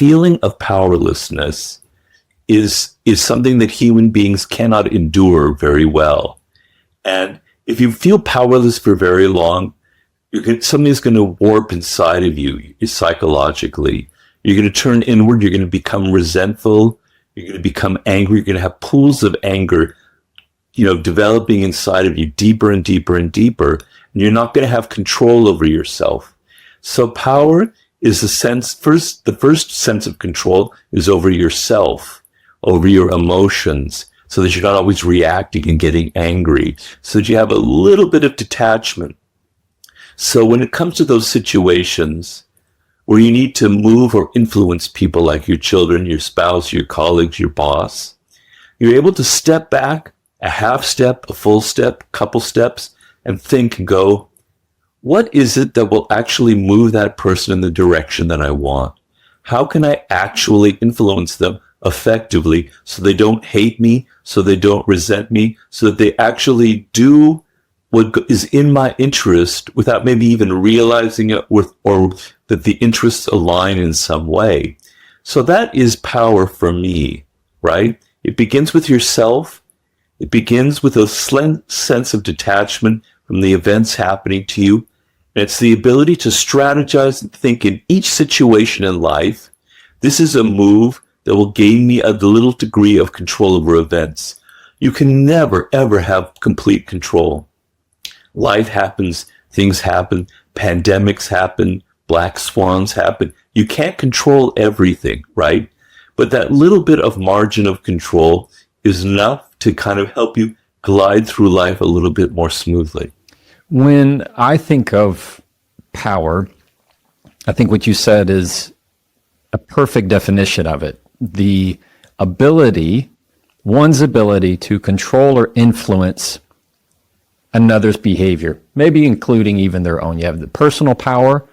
feeling of powerlessness is something that human beings cannot endure very well. And if you feel powerless for very long, something's going to warp inside of you psychologically. You're going to turn inward. You're going to become resentful. You're going to become angry. You're going to have pools of anger, developing inside of you deeper and deeper and deeper. And you're not going to have control over yourself. So power is the first sense of control is over yourself, over your emotions, so that you're not always reacting and getting angry, so that you have a little bit of detachment. So when it comes to those situations where you need to move or influence people like your children, your spouse, your colleagues, your boss, you're able to step back a half step, a full step, couple steps, and think and go, what is it that will actually move that person in the direction that I want? How can I actually influence them effectively so they don't hate me, so they don't resent me, so that they actually do what is in my interest without maybe even realizing it, or that the interests align in some way? So that is power for me, right? It begins with yourself. It begins with a sense of detachment from the events happening to you. And it's the ability to strategize and think in each situation in life. This is a move that will gain me a little degree of control over events. You can never, ever have complete control. Life happens, things happen, pandemics happen, black swans happen. You can't control everything, right? But that little bit of margin of control is enough to kind of help you glide through life a little bit more smoothly. When I think of power, I think what you said is a perfect definition of it. The ability, one's ability to control or influence another's behavior, maybe including even their own. You have the personal power,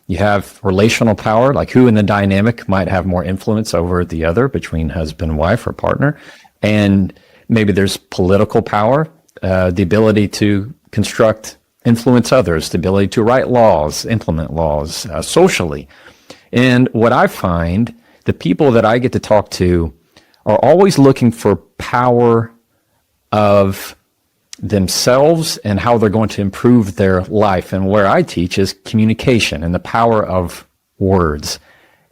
you have relational power, like who in the dynamic might have more influence over the other between husband and wife or partner. And maybe there's political power, the ability to influence others, the ability to write laws, implement laws socially. And what I find, the people that I get to talk to are always looking for power of themselves and how they're going to improve their life. And where I teach is communication and the power of words.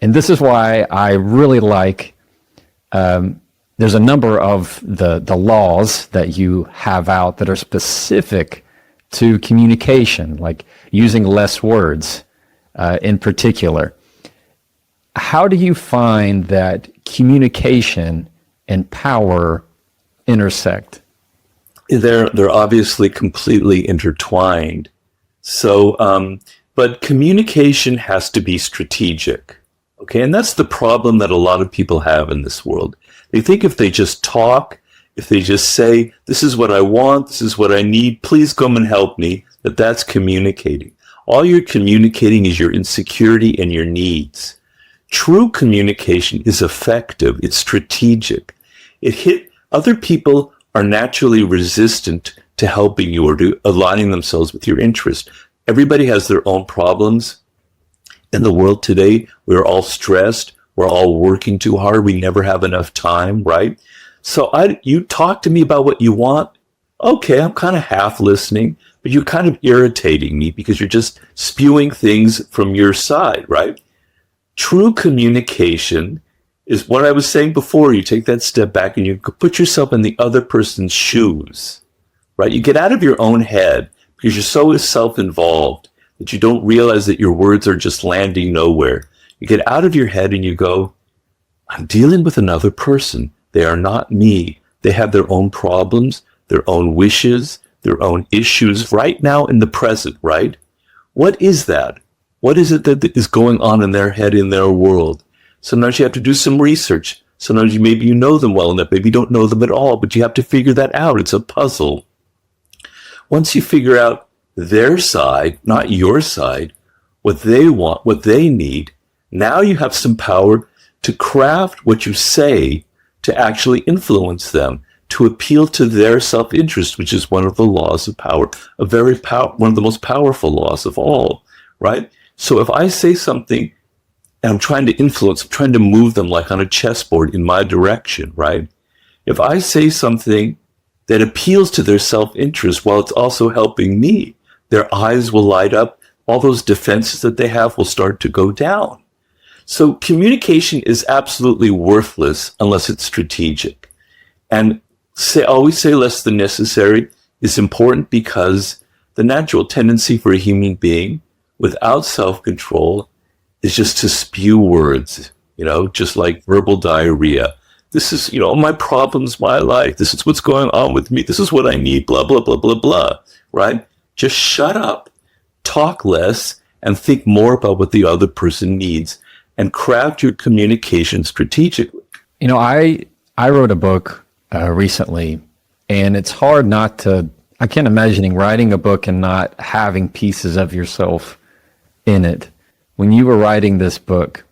And this is why I really like, there's a number of the laws that you have out that are specific to communication, like using less words in particular. How do you find that communication and power intersect? They're obviously completely intertwined. So, but communication has to be strategic. Okay, and that's the problem that a lot of people have in this world. They think if they just talk, if they just say, this is what I want, this is what I need, please come and help me, that's communicating. All you're communicating is your insecurity and your needs. True communication is effective. It's strategic. Other people are naturally resistant to helping you or to aligning themselves with your interest. Everybody has their own problems. In the world today, we're all stressed. We're all working too hard. We never have enough time, right? So you talk to me about what you want. Okay, I'm kind of half listening, but you're kind of irritating me because you're just spewing things from your side, right? True communication is what I was saying before. You take that step back and you put yourself in the other person's shoes, right? You get out of your own head because you're so self-involved that you don't realize that your words are just landing nowhere. You get out of your head and you go, I'm dealing with another person. They are not me. They have their own problems, their own wishes, their own issues right now in the present, right? What is that? What is it that is going on in their head, in their world? Sometimes you have to do some research. Sometimes maybe you know them well enough. Maybe you don't know them at all, but you have to figure that out. It's a puzzle. Once you figure out their side, not your side, what they want, what they need, now you have some power to craft what you say to actually influence them, to appeal to their self-interest, which is one of the laws of power, one of the most powerful laws of all, right? So if I say something and I'm trying to influence, I'm trying to move them like on a chessboard in my direction, right? If I say something that appeals to their self-interest while it's also helping me, their eyes will light up. All those defenses that they have will start to go down. So communication is absolutely worthless unless it's strategic. And always say less than necessary is important because the natural tendency for a human being without self-control is just to spew words, just like verbal diarrhea. This is, my problems, my life. This is what's going on with me. This is what I need, blah, blah, blah, blah, blah, right? Just shut up, talk less, and think more about what the other person needs and craft your communication strategically. I wrote a book recently, and it's hard not to, I can't imagine writing a book and not having pieces of yourself in it. When you were writing this book,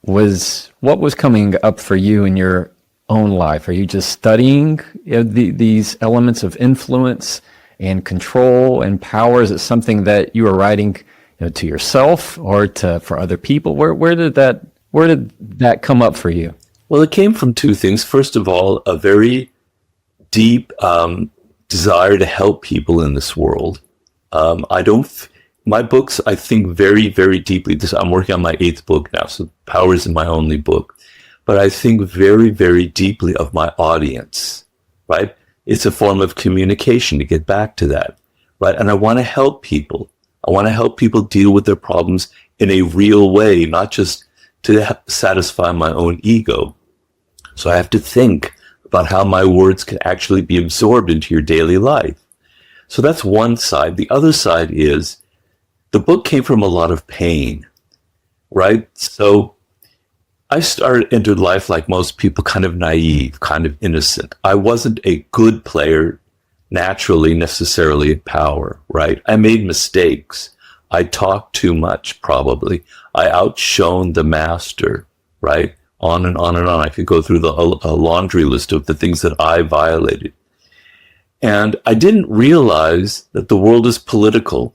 what was coming up for you in your own life? Are you just studying these elements of influence and control and power? Is it something that you were writing to yourself or for other people? Where did that come up for you? Well, it came from two things. First of all, a very deep desire to help people in this world. My books, I think very, very deeply. I'm working on my 8th book now, so Power isn't my only book. But I think very, very deeply of my audience, right? It's a form of communication, to get back to that, right? And I want to help people. I want to help people deal with their problems in a real way, not just to satisfy my own ego. So I have to think about how my words can actually be absorbed into your daily life. So that's one side. The other side is the book came from a lot of pain, right? So I entered life like most people, kind of naive, kind of innocent. I wasn't a good player naturally, necessarily at power, right? I made mistakes. I talked too much, probably. I outshone the master, right? On and on and on. I could go through a laundry list of the things that I violated. And I didn't realize that the world is political.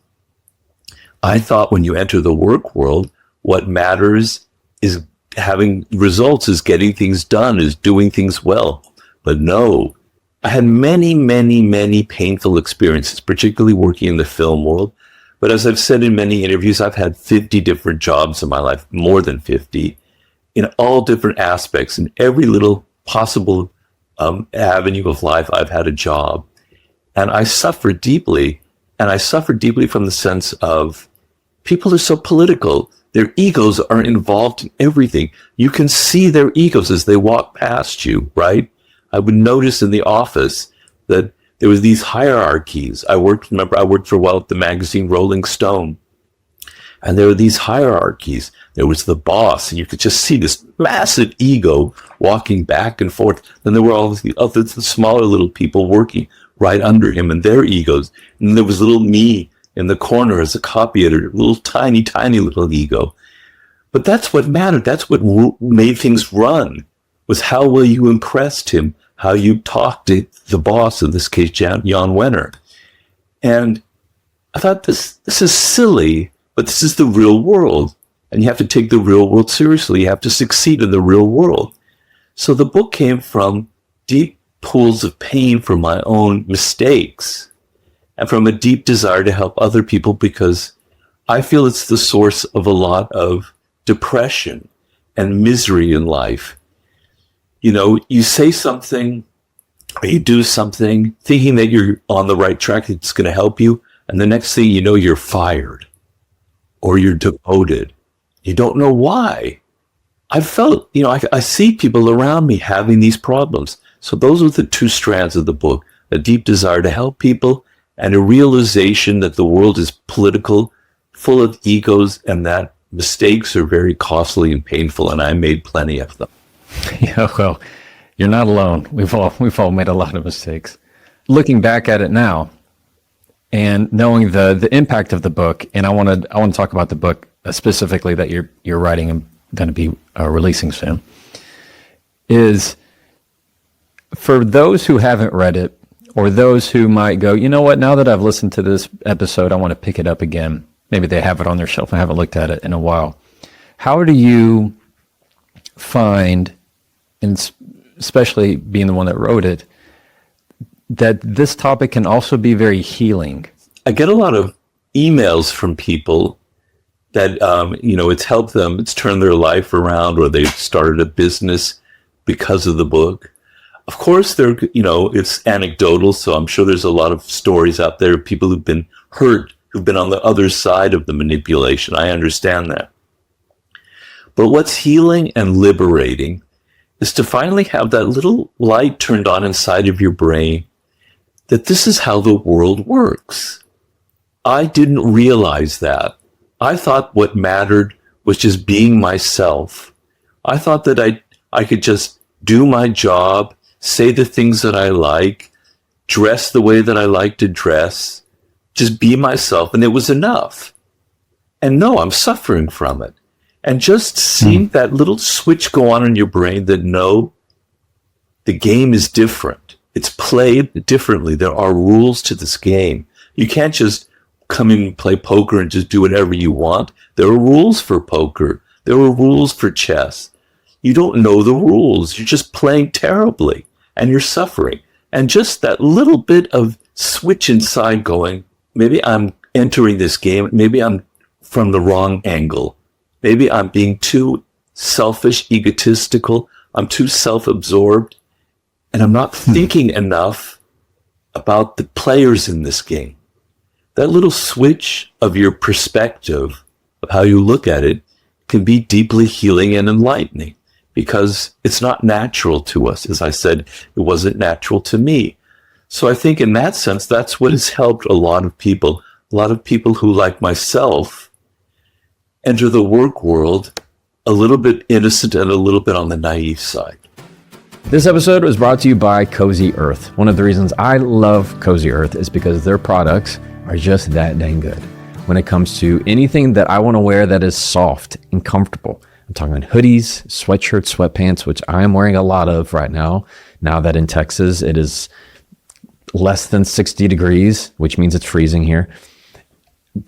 I thought when you enter the work world, what matters is having results, is getting things done, is doing things well. But no, I had many, many, many painful experiences, particularly working in the film world. But as I've said in many interviews, I've had 50 different jobs in my life, more than 50, in all different aspects. In every little possible avenue of life, I've had a job. And I suffered deeply. And I suffered deeply from the sense of people are so political. Their egos are involved in everything. You can see their egos as they walk past you, right? I would notice in the office that there was these hierarchies. I worked for a while at the magazine Rolling Stone. And there were these hierarchies. There was the boss, and you could just see this massive ego walking back and forth. Then there were all the other smaller little people working right under him and their egos. And there was little me in the corner as a copy editor, little tiny, tiny little ego. But that's what mattered. That's what made things run, was how well you impressed him, how you talked to the boss, in this case, Jan Wenner. And I thought, this is silly, but this is the real world. And you have to take the real world seriously. You have to succeed in the real world. So the book came from deep pools of pain from my own mistakes and from a deep desire to help other people, because I feel it's the source of a lot of depression and misery in life. You say something or you do something thinking that you're on the right track, it's going to help you, and the next thing you know, you're fired or you're demoted. You don't know why. I felt, I see people around me having these problems. So those are the two strands of the book: a deep desire to help people and a realization that the world is political, full of egos, and that mistakes are very costly and painful, and I made plenty of them. Yeah, well, you're not alone. We've all made a lot of mistakes. Looking back at it now and knowing the impact of the book, and I want to talk about the book specifically that you're writing and going to be releasing soon, is for those who haven't read it, or those who might go, you know what, now that I've listened to this episode, I want to pick it up again. Maybe they have it on their shelf. I haven't looked at it in a while. How do you find, and especially being the one that wrote it, that this topic can also be very healing? I get a lot of emails from people that, it's helped them, it's turned their life around, or they've started a business because of the book. Of course, it's anecdotal, so I'm sure there's a lot of stories out there of people who've been hurt, who've been on the other side of the manipulation. I understand that. But what's healing and liberating is to finally have that little light turned on inside of your brain that this is how the world works. I didn't realize that. I thought what mattered was just being myself. I thought that I could just do my job, say the things that I like, dress the way that I like to dress, just be myself, and it was enough. And no, I'm suffering from it. And just seeing that little switch go on in your brain that no, the game is different. It's played differently. There are rules to this game. You can't just come in and play poker and just do whatever you want. There are rules for poker. There are rules for chess. You don't know the rules. You're just playing terribly and you're suffering. And just that little bit of switch inside going, maybe I'm entering this game. Maybe I'm from the wrong angle. Maybe I'm being too selfish, egotistical. I'm too self-absorbed. And I'm not thinking enough about the players in this game. That little switch of your perspective of how you look at it can be deeply healing and enlightening because it's not natural to us. As I said, it wasn't natural to me. So I think in that sense, that's what has helped a lot of people who, like myself, enter the work world a little bit innocent and a little bit on the naive side. This episode was brought to you by Cozy Earth. One of the reasons I love Cozy Earth is because their products are just that dang good. When it comes to anything that I want to wear that is soft and comfortable, I'm talking hoodies, sweatshirts, sweatpants, which I am wearing a lot of right now that in Texas it is less than 60 degrees, which means it's freezing here.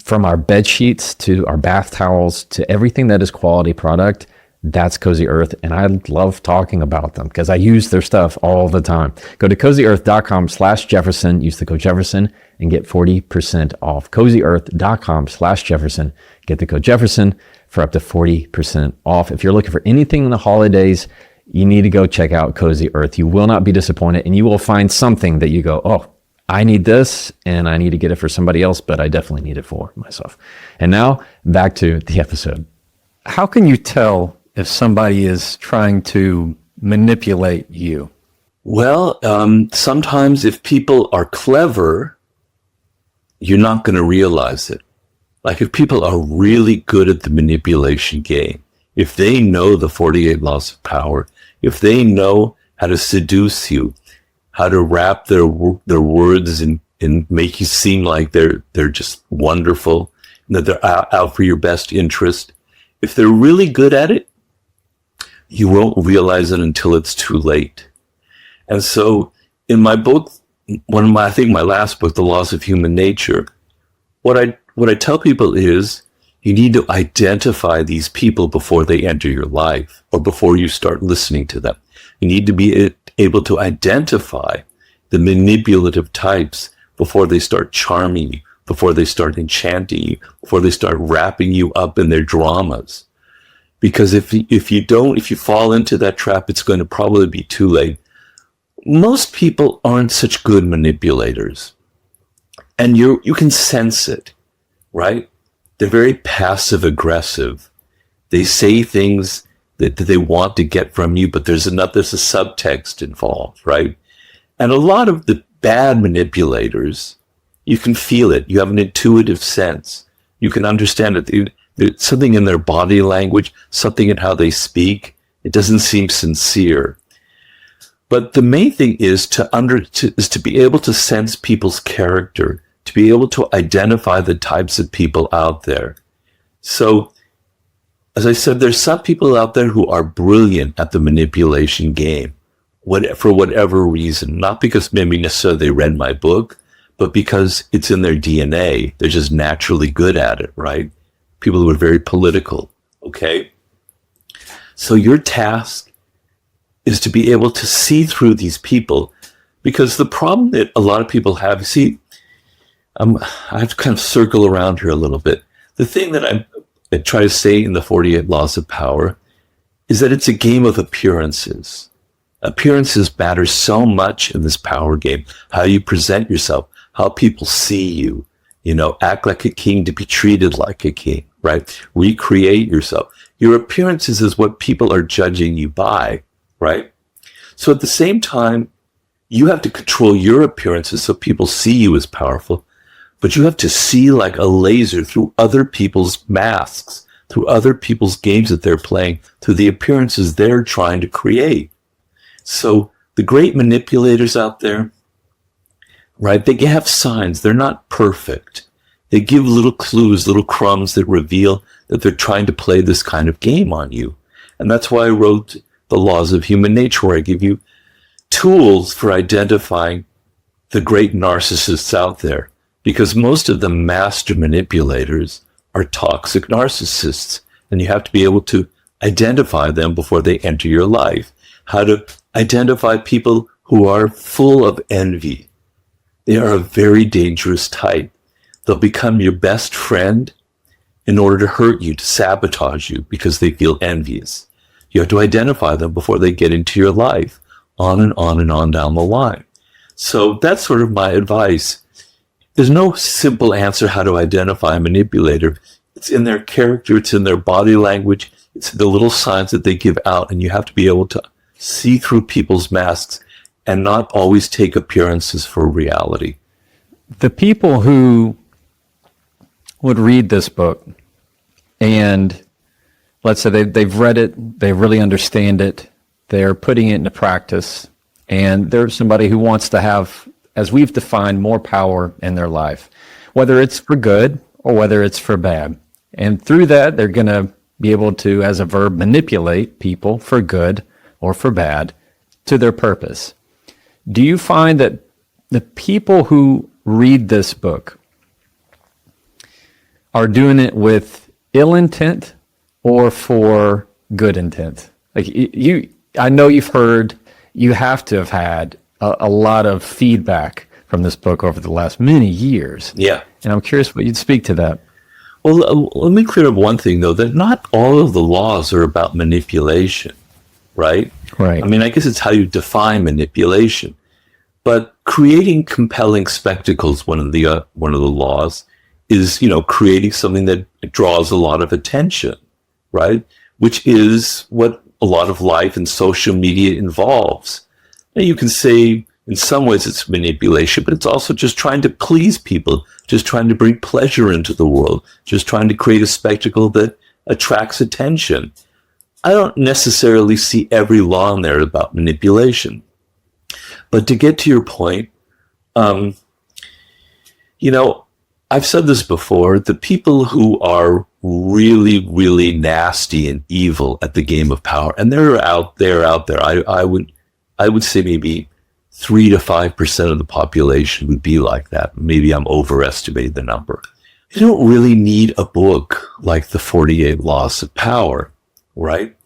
From our bed sheets to our bath towels to everything that is quality product, that's Cozy Earth. And I love talking about them because I use their stuff all the time. Go to cozyearth.com/Jefferson, use the code Jefferson and get 40% off. cozyearth.com/Jefferson, get the code Jefferson for up to 40% off. If you're looking for anything in the holidays, you need to go check out Cozy Earth. You will not be disappointed and you will find something that you go, oh, I need this and I need to get it for somebody else, but I definitely need it for myself. And now back to the episode. How can you tell if somebody is trying to manipulate you? Well, sometimes if people are clever, you're not going to realize it. Like if people are really good at the manipulation game, if they know the 48 laws of power, if they know how to seduce you, how to wrap their words and make you seem like they're just wonderful, and that they're out for your best interest. If they're really good at it, you won't realize it until it's too late. And so in my book, I think my last book, The Laws of Human Nature, what I tell people is you need to identify these people before they enter your life or before you start listening to them. You need to be able to identify the manipulative types before they start charming you, before they start enchanting you, before they start wrapping you up in their dramas. Because if you fall into that trap, it's going to probably be too late. Most people aren't such good manipulators. And you can sense it, right? They're very passive aggressive. They say things that they want to get from you, but there's a subtext involved, right? And a lot of the bad manipulators, you can feel it. You have an intuitive sense. You can understand it. There's something in their body language, something in how they speak. It doesn't seem sincere. But the main thing is to be able to sense people's character, to be able to identify the types of people out there. So, as I said, there's some people out there who are brilliant at the manipulation game, for whatever reason. Not because maybe necessarily they read my book, but because it's in their DNA. They're just naturally good at it, right? People who are very political, okay? So your task is to be able to see through these people, because the problem that a lot of people have, see, I have to kind of circle around here a little bit. The thing that I try to say in the 48 Laws of Power is that it's a game of appearances. Appearances matter so much in this power game. How you present yourself, how people see you, act like a king to be treated like a king, right? Recreate yourself. Your appearances is what people are judging you by, right? So at the same time, you have to control your appearances so people see you as powerful, but you have to see like a laser through other people's masks, through other people's games that they're playing, through the appearances they're trying to create. So the great manipulators out there, right, they have signs. They're not perfect. They give little clues, little crumbs that reveal that they're trying to play this kind of game on you. And that's why I wrote The Laws of Human Nature, where I give you tools for identifying the great narcissists out there. Because most of the master manipulators are toxic narcissists. And you have to be able to identify them before they enter your life. How to identify people who are full of envy. They are a very dangerous type. They'll become your best friend in order to hurt you, to sabotage you, because they feel envious. You have to identify them before they get into your life, on and on and on down the line. So that's sort of my advice. There's no simple answer how to identify a manipulator. It's in their character, it's in their body language, it's the little signs that they give out, and you have to be able to see through people's masks and not always take appearances for reality. The people who would read this book and let's say they've read it, they really understand it, they're putting it into practice, and there's somebody who wants to have, as we've defined, more power in their life, whether it's for good or whether it's for bad. And through that, they're going to be able to, as a verb, manipulate people for good or for bad to their purpose. Do you find that the people who read this book are doing it with ill intent or for good intent? Like I know you have to have had a lot of feedback from this book over the last many years. Yeah. And I'm curious what you'd speak to that. Well, let me clear up one thing, though, that not all of the laws are about manipulation, right? Right. I mean, I guess it's how you define manipulation. But creating compelling spectacles, one of the laws, is, creating something that draws a lot of attention, right? Which is what a lot of life and social media involves. Now, you can say in some ways it's manipulation, but it's also just trying to please people, just trying to bring pleasure into the world, just trying to create a spectacle that attracts attention. I don't necessarily see every law in there about manipulation. But to get to your point, I've said this before, the people who are really, really nasty and evil at the game of power, and they're out there. I would say maybe 3 to 5% of the population would be like that. Maybe I'm overestimating the number. You don't really need a book like the 48 Laws of Power, right?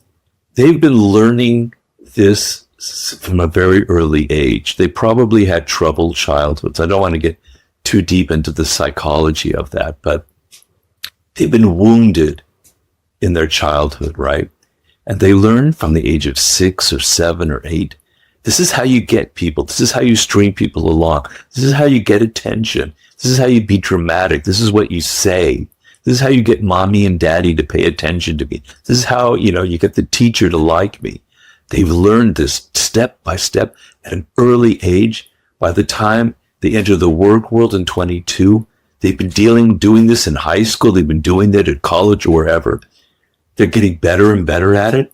They've been learning this from a very early age. They probably had troubled childhoods. I don't want to get too deep into the psychology of that, but they've been wounded in their childhood, right? And they learn from the age of 6 or 7 or 8. This is how you get people. This is how you string people along. This is how you get attention. This is how you be dramatic. This is what you say. This is how you get mommy and daddy to pay attention to me. This is how, you get the teacher to like me. They've learned this step by step at an early age. By the time they enter the work world in 22, they've been doing this in high school. They've been doing that at college or wherever. They're getting better and better at it.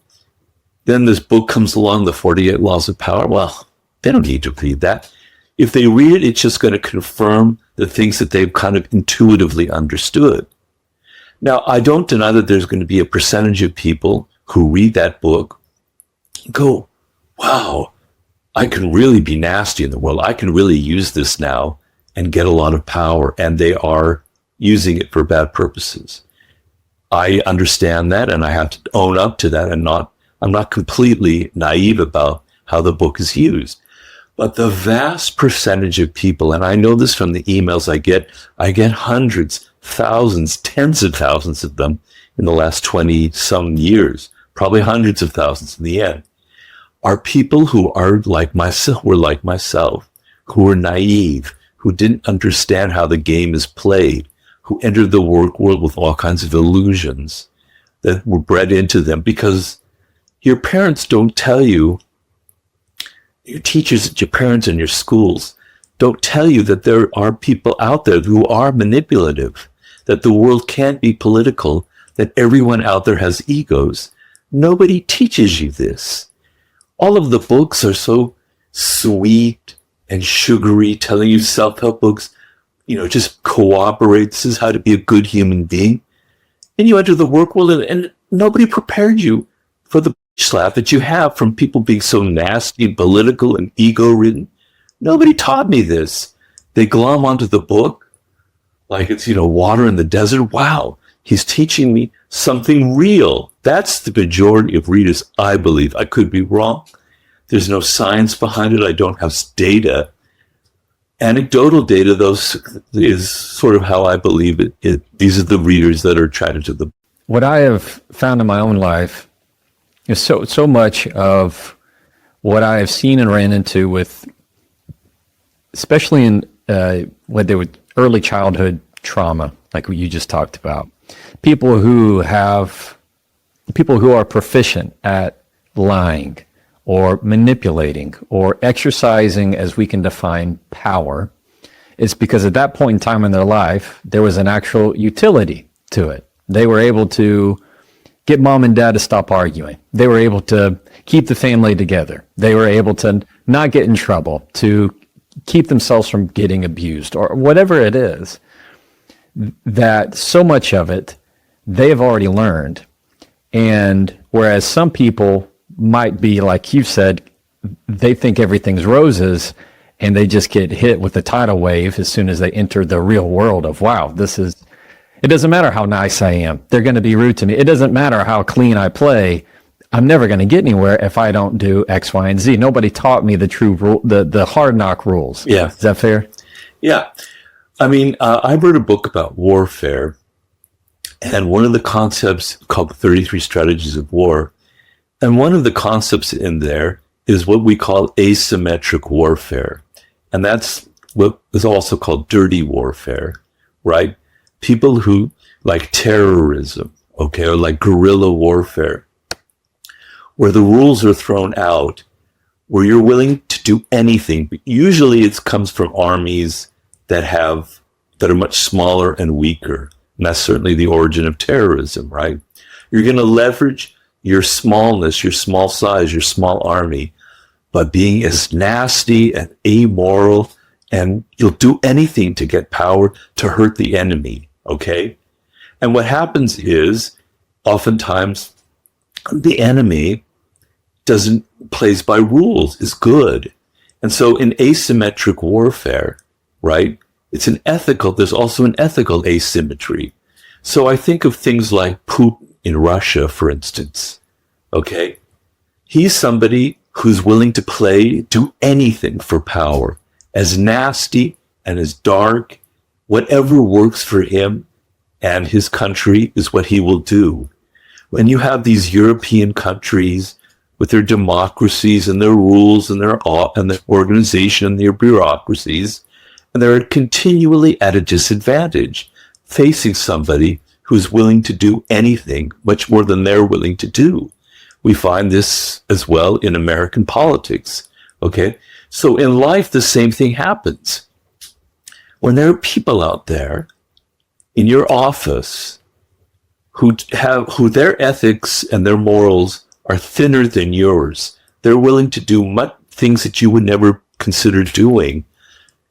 Then this book comes along, the 48 Laws of Power. Well, they don't need to read that. If they read it, it's just going to confirm the things that they've kind of intuitively understood. Now, I don't deny that there's going to be a percentage of people who read that book and go, wow, I can really be nasty in the world. I can really use this now and get a lot of power. And they are using it for bad purposes. I understand that, and I have to own up to that and not I'm not completely naive about how the book is used. But the vast percentage of people, and I know this from the emails I get hundreds, thousands, tens of thousands of them in the last 20 some years, probably hundreds of thousands in the end, are people who are like myself, who are naive, who didn't understand how the game is played, who entered the work world with all kinds of illusions that were bred into them because your parents don't tell you, your teachers, your parents, and your schools don't tell you that there are people out there who are manipulative, that the world can't be political, that everyone out there has egos. Nobody teaches you this. All of the books are so sweet and sugary, telling you self-help books, just cooperate. This is how to be a good human being. And you enter the work world and nobody prepared you for the slap that you have from people being so nasty, political, and ego-ridden. Nobody taught me this. They glom onto the book like it's, water in the desert. Wow, he's teaching me something real. That's the majority of readers, I believe. I could be wrong. There's no science behind it. I don't have data. Anecdotal data, though, is sort of how I believe it. These are the readers that are attracted to the book. What I have found in my own life is so much of what I have seen and ran into with, especially in what they would early childhood trauma, like what you just talked about. People who are proficient at lying or manipulating or exercising, as we can define, power. It's because at that point in time in their life, there was an actual utility to it. They were able to get mom and dad to stop arguing. They were able to keep the family together. They were able to not get in trouble, to keep themselves from getting abused, or whatever it is. That so much of it they have already learned. And whereas some people might be, like you said, they think everything's roses and they just get hit with the tidal wave as soon as they enter the real world of, wow, it doesn't matter how nice I am. They're going to be rude to me. It doesn't matter how clean I play. I'm never going to get anywhere if I don't do X, Y, and Z. Nobody taught me the true rule, the hard knock rules. Yeah. Is that fair? Yeah. I mean, I wrote a book about warfare, and one of the concepts called 33 Strategies of War, and one of the concepts in there is what we call asymmetric warfare. And that's what is also called dirty warfare, right? People who like terrorism, okay, or like guerrilla warfare, where the rules are thrown out, where you're willing to do anything. But usually it comes from armies that are much smaller and weaker. And that's certainly the origin of terrorism, right? You're going to leverage your smallness, your small size, your small army, by being as nasty and amoral, and you'll do anything to get power to hurt the enemy, okay? And what happens is, oftentimes, the enemy plays by rules, is good. And so in asymmetric warfare, right, there's also an ethical asymmetry. So I think of things like Putin in Russia, for instance, okay? He's somebody who's willing to do anything for power, as nasty and as dark, whatever works for him and his country is what he will do. When you have these European countries with their democracies and their rules and their organization and their bureaucracies, and they're continually at a disadvantage, facing somebody who's willing to do anything, much more than they're willing to do. We find this as well in American politics, okay? So in life, the same thing happens. When there are people out there in your office who their ethics and their morals are thinner than yours, they're willing to do things that you would never consider doing,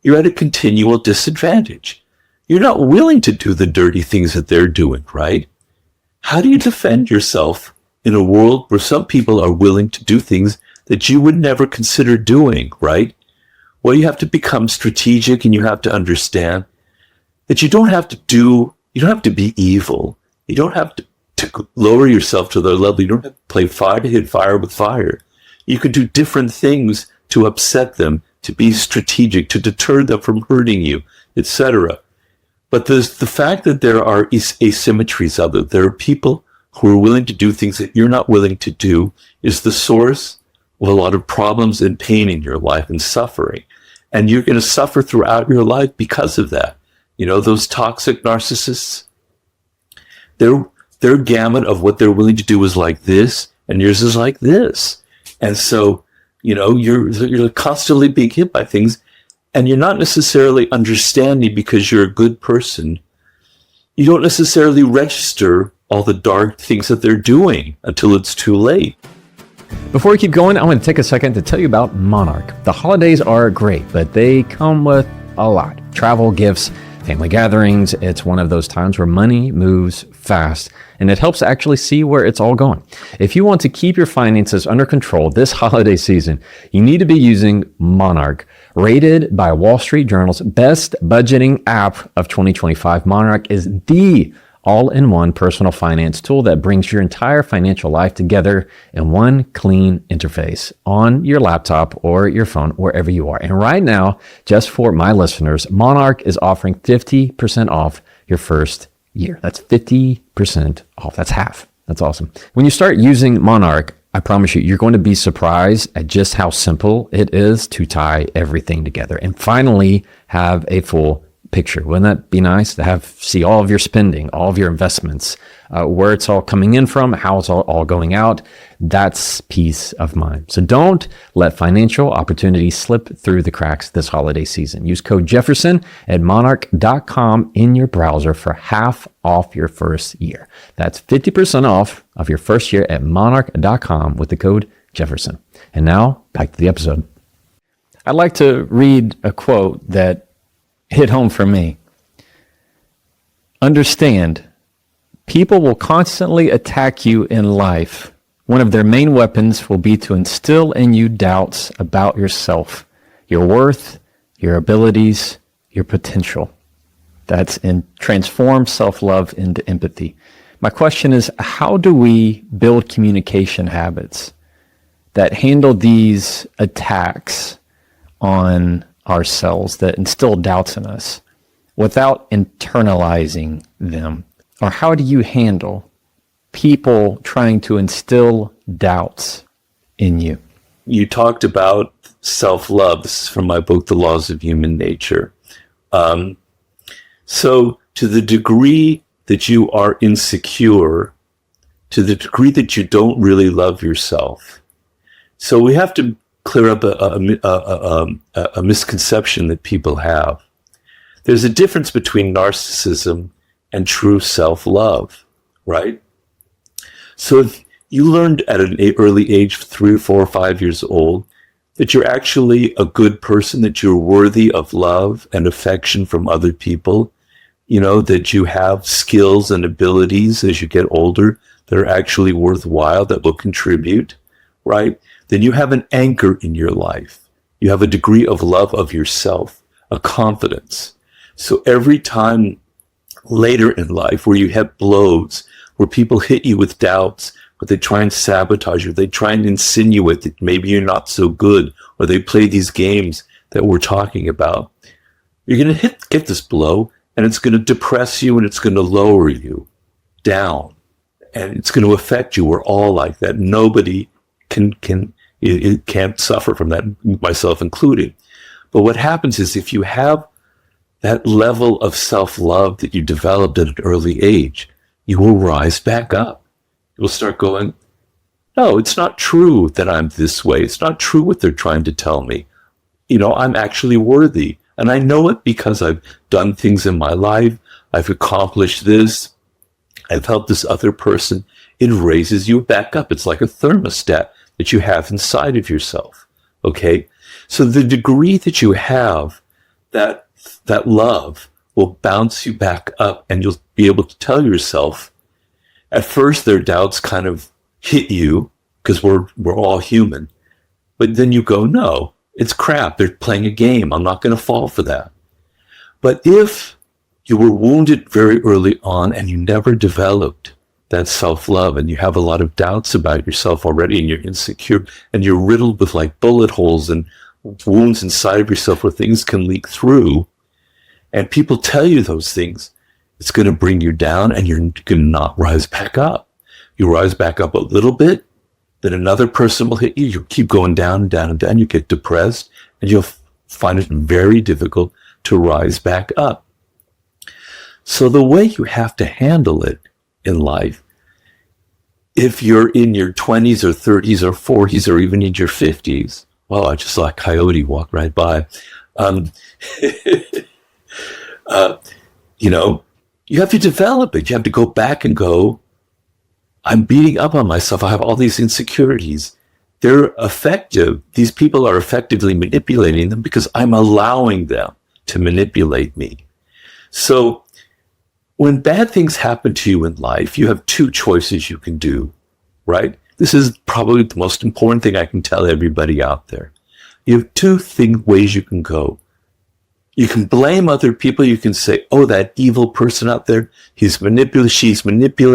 you're at a continual disadvantage. You're not willing to do the dirty things that they're doing, right? How do you defend yourself in a world where some people are willing to do things that you would never consider doing, right? Well, you have to become strategic, and you have to understand that you don't have to be evil. You don't have to to lower yourself to their level. You don't have to play fire to hit fire with fire. You can do different things to upset them, to be strategic, to deter them from hurting you, etc. But the fact that there are asymmetries of it, there are people who are willing to do things that you're not willing to do, is the source of a lot of problems and pain in your life and suffering. And you're going to suffer throughout your life because of that. You know, those toxic narcissists, their gamut of what they're willing to do is like this, and yours is like this. And so, you know, you're constantly being hit by things, and you're not necessarily understanding because you're a good person. You don't necessarily register all the dark things that they're doing until it's too late. Before we keep going, I want to take a second to tell you about Monarch. The holidays are great, but they come with a lot. Travel, gifts, family gatherings. It's one of those times where money moves fast, and it helps actually see where it's all going. If you want to keep your finances under control this holiday season, you need to be using Monarch. Rated by Wall Street Journal's best budgeting app of 2025, Monarch is the all-in-one personal finance tool that brings your entire financial life together in one clean interface on your laptop or your phone, wherever you are. And right now, just for my listeners, Monarch is offering 50% off your first year. That's 50% off. That's half. That's awesome. When you start using Monarch, I promise you, you're going to be surprised at just how simple it is to tie everything together and finally have a full picture. Wouldn't that be nice to see all of your spending, all of your investments, where it's all coming in from, how it's all going out? That's peace of mind. So don't let financial opportunities slip through the cracks this holiday season. Use code Jefferson at monarch.com in your browser for half off your first year. That's 50% off of your first year at monarch.com with the code Jefferson. And now back to the episode. I'd like to read a quote that hit home for me. Understand, people will constantly attack you in life. One of their main weapons will be to instill in you doubts about yourself, your worth, your abilities, your potential. That's in transform self-love into empathy. My question is, how do we build communication habits that handle these attacks on ourselves that instill doubts in us without internalizing them? Or how do you handle people trying to instill doubts in you? You talked about self-love. This is from my book, The Laws of Human Nature. So to the degree that you are insecure, to the degree that you don't really love yourself, so we have to clear up a misconception that people have. There's a difference between narcissism and true self-love, right? So if you learned at an early age, 3, 4, 5 years old, that you're actually a good person, that you're worthy of love and affection from other people, you know, that you have skills and abilities as you get older that are actually worthwhile, that will contribute, right? Then you have an anchor in your life. You have a degree of love of yourself, a confidence. So every time later in life where you have blows, where people hit you with doubts, but they try and sabotage you, they try and insinuate that maybe you're not so good, or they play these games that we're talking about, you're going to get this blow, and it's going to depress you, and it's going to lower you down, and it's going to affect you. We're all like that. Nobody can't suffer from that, myself included. But what happens is if you have that level of self-love that you developed at an early age, you will rise back up. You'll start going, no, it's not true that I'm this way. It's not true what they're trying to tell me. You know, I'm actually worthy. And I know it because I've done things in my life. I've accomplished this. I've helped this other person. It raises you back up. It's like a thermostat that you have inside of yourself. Okay? So the degree that you have that love will bounce you back up, and you'll be able to tell yourself, at first their doubts kind of hit you because we're all human. But then you go, no, it's crap. They're playing a game. I'm not going to fall for that. But if you were wounded very early on and you never developed that self-love, and you have a lot of doubts about yourself already, and you're insecure, and you're riddled with like bullet holes and wounds inside of yourself where things can leak through, and people tell you those things, it's going to bring you down, and you're going to not rise back up. You rise back up a little bit, then another person will hit you. You keep going down and down and down. You get depressed, and you'll find it very difficult to rise back up. So the way you have to handle it in life, if you're in your 20s or 30s or 40s or even in your 50s, well, I just saw a coyote walk right by. You have to develop it. You have to go back and go, I'm beating up on myself. I have all these insecurities. They're effective. These people are effectively manipulating them because I'm allowing them to manipulate me. So when bad things happen to you in life, you have two choices you can do, right? This is probably the most important thing I can tell everybody out there. You have two ways you can go. You can blame other people. You can say, oh, that evil person out there, she's manipulating